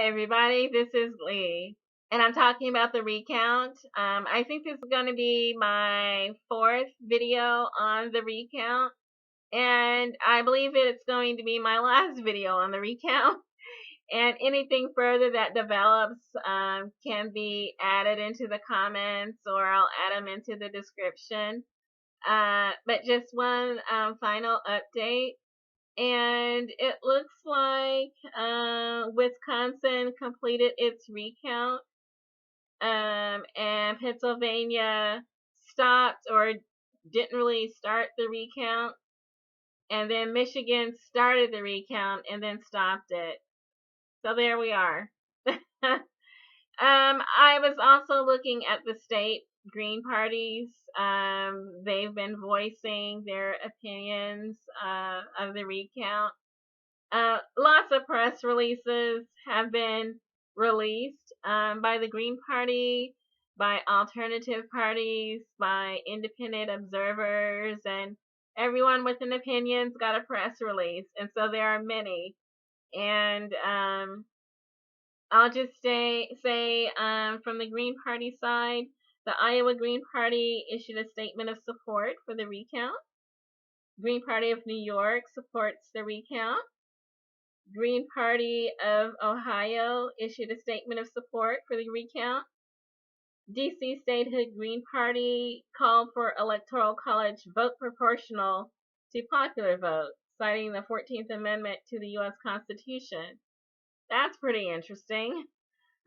Hi, everybody. This is Lee, and I'm talking about the recount. I think this is going to be my fourth video on the recount, and I believe it's going to be my last video on the recount. And anything further that develops can be added into the comments, or I'll add them into the description. But just one final update. And it looks like Wisconsin completed its recount, and Pennsylvania stopped or didn't really start the recount, and then Michigan started the recount and then stopped it. So there we are. I was also looking at the state Green parties. They've been voicing their opinions of the recount. Lots of press releases have been released by the Green Party, by alternative parties, by independent observers, and everyone with an opinion's got a press release. And so there are many. And I'll just say from the Green Party side, the Iowa Green Party issued a statement of support for the recount. Green Party of New York supports the recount. Green Party of Ohio issued a statement of support for the recount. DC Statehood Green Party called for Electoral College vote proportional to popular vote, citing the 14th Amendment to the U.S. Constitution. That's pretty interesting.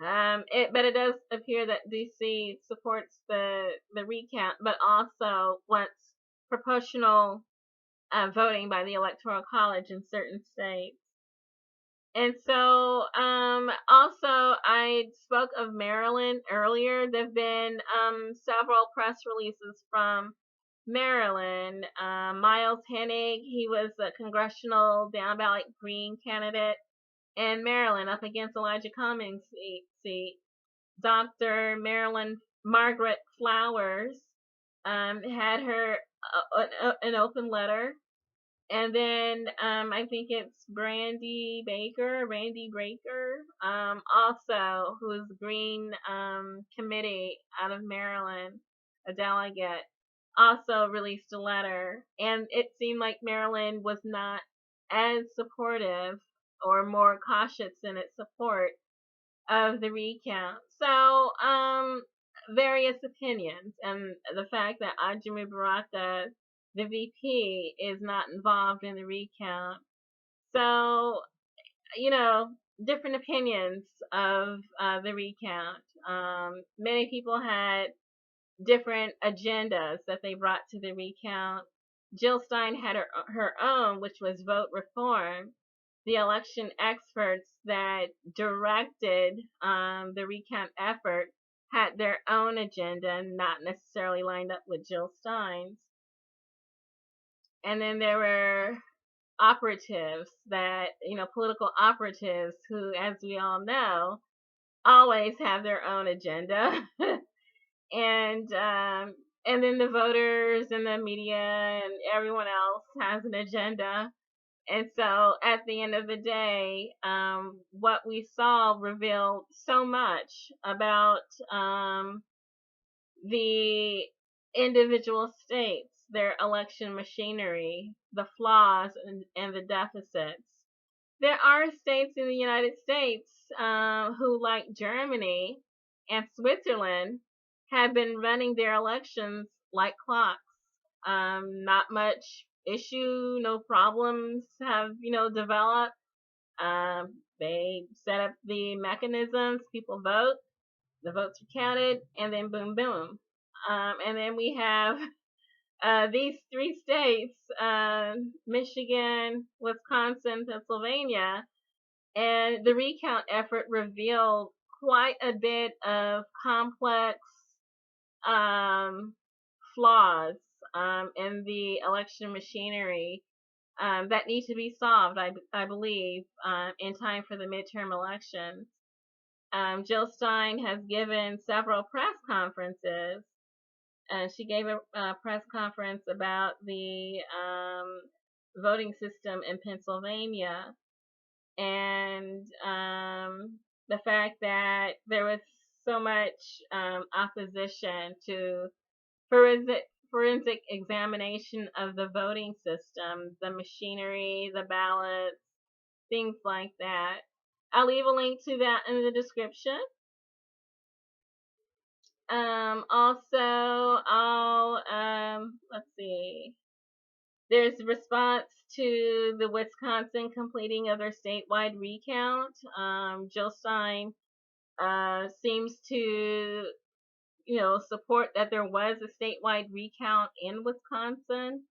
But it does appear that DC supports the recount, but also wants proportional voting by the Electoral College in certain states. And so, also, I spoke of Maryland earlier. There have been several press releases from Maryland. Miles Hennig, he was a congressional down ballot Green candidate in Maryland up against Elijah Cummings' seat. Dr. Margaret Flowers had her an open letter. And then I think it's Randy Breaker, also, who's Green Committee out of Maryland, a delegate, also released a letter. And it seemed like Maryland was not as supportive or more cautious in its support of the recount. So, various opinions, and the fact that Ajami Baraka, the VP, is not involved in the recount. So, different opinions of the recount. Many people had different agendas that they brought to the recount. Jill Stein had her own, which was vote reform. The election experts that directed the recount effort had their own agenda, not necessarily lined up with Jill Stein's. And then there were operatives political operatives who, as we all know, always have their own agenda. and then the voters and the media and everyone else has an agenda. And so at the end of the day, what we saw revealed so much about the individual states, their election machinery, the flaws and the deficits. There are states in the United States who, like Germany and Switzerland, have been running their elections like clocks. Not much issue, no problems have, developed. They set up the mechanisms, people vote, the votes are counted, and then boom, boom. And then we have these three states, Michigan, Wisconsin, Pennsylvania, and the recount effort revealed quite a bit of complex flaws in the election machinery that need to be solved, I believe, in time for the midterm elections. Jill Stein has given several press conferences. She gave a press conference about the voting system in Pennsylvania, and the fact that there was so much opposition to forensic examination of the voting system, the machinery, the ballots, things like that. I'll leave a link to that in the description. Also, let's see. There's a response to the Wisconsin completing of their statewide recount. Jill Stein seems to, support that there was a statewide recount in Wisconsin,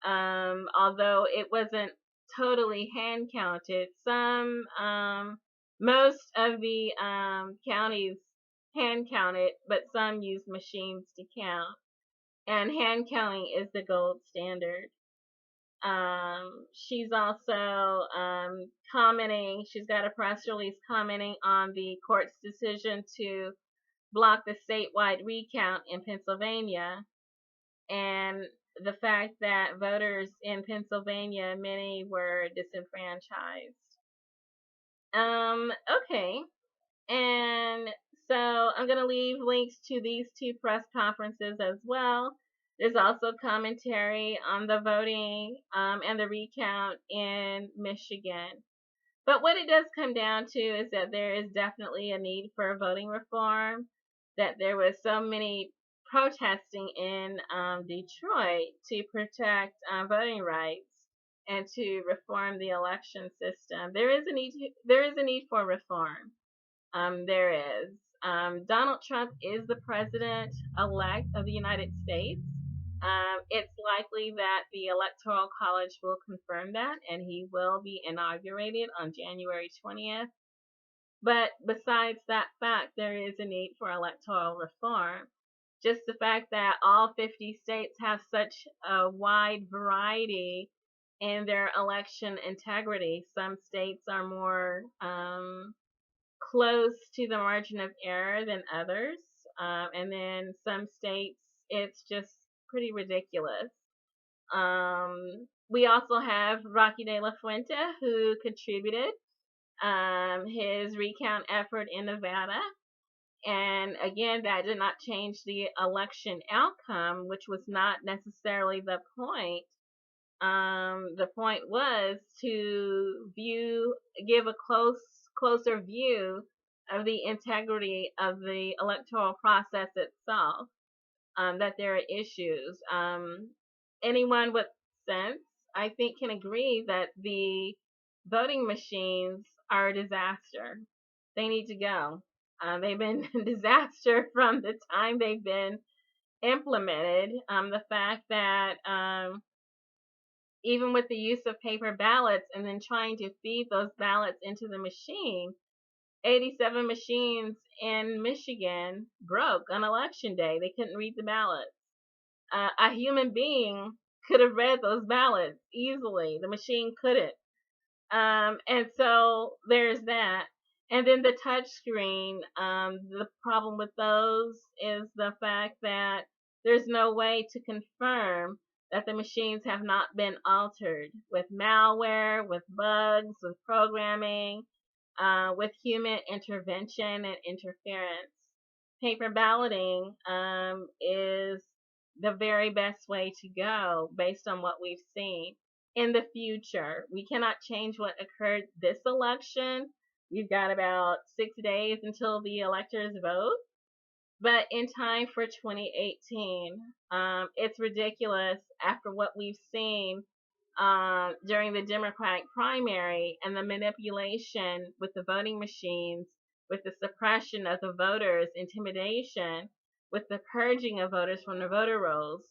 although it wasn't totally hand counted. Most of the counties hand counted, but some use machines to count. And hand counting is the gold standard. She's also commenting, she's got a press release commenting on the court's decision to block the statewide recount in Pennsylvania, and the fact that voters in Pennsylvania, many were disenfranchised. Okay. And so I'm going to leave links to these two press conferences as well. There's also commentary on the voting and the recount in Michigan. But what it does come down to is that there is definitely a need for voting reform, that there was so many protesting in Detroit to protect voting rights and to reform the election system. There is a need for reform. There is. Donald Trump is the president-elect of the United States. It's likely that the Electoral College will confirm that, and he will be inaugurated on January 20th. But besides that fact, there is a need for electoral reform. Just the fact that all 50 states have such a wide variety in their election integrity. Some states are more close to the margin of error than others. And then some states, it's just pretty ridiculous. We also have Rocky de la Fuente, who contributed his recount effort in Nevada. And again, that did not change the election outcome, which was not necessarily the point. The point was to give a closer view of the integrity of the electoral process itself, that there are issues. Anyone with sense, I think, can agree that the voting machines are a disaster. They need to go. They've been a disaster from the time they've been implemented. The fact that even with the use of paper ballots and then trying to feed those ballots into the machine, 87 machines in Michigan broke on election day. They couldn't read the ballots. A human being could have read those ballots easily. The machine couldn't. And so there's that. And then the touch screen, the problem with those is the fact that there's no way to confirm that the machines have not been altered with malware, with bugs, with programming, with human intervention and interference. Paper balloting is the very best way to go based on what we've seen. In the future, we cannot change what occurred this election. We've got about 6 days until the electors vote. But in time for 2018, it's ridiculous after what we've seen during the Democratic primary and the manipulation with the voting machines, with the suppression of the voters, intimidation, with the purging of voters from the voter rolls.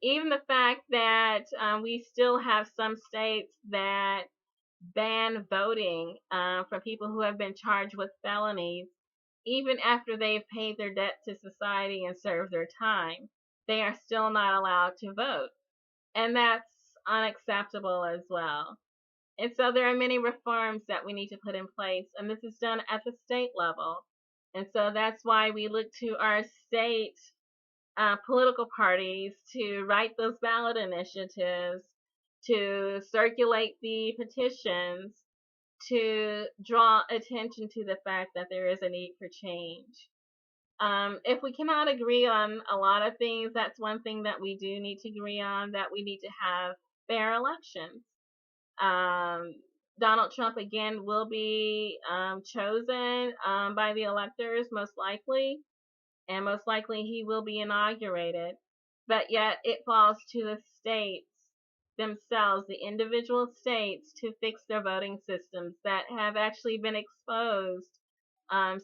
Even the fact that we still have some states that ban voting for people who have been charged with felonies, even after they've paid their debt to society and served their time, they are still not allowed to vote. And that's unacceptable as well. And so there are many reforms that we need to put in place, and this is done at the state level. And so that's why we look to our state political parties to write those ballot initiatives, to circulate the petitions, to draw attention to the fact that there is a need for change. If we cannot agree on a lot of things, that's one thing that we do need to agree on, that we need to have fair elections. Donald Trump again will be chosen by the electors, most likely, and most likely he will be inaugurated. But yet it falls to the states themselves, the individual states, to fix their voting systems that have actually been exposed,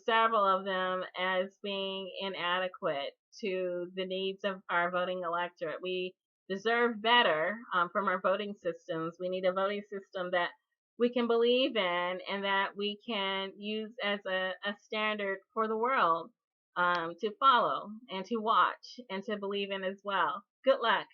several of them, as being inadequate to the needs of our voting electorate. We deserve better from our voting systems. We need a voting system that we can believe in and that we can use as a standard for the world to follow and to watch and to believe in as well. Good luck.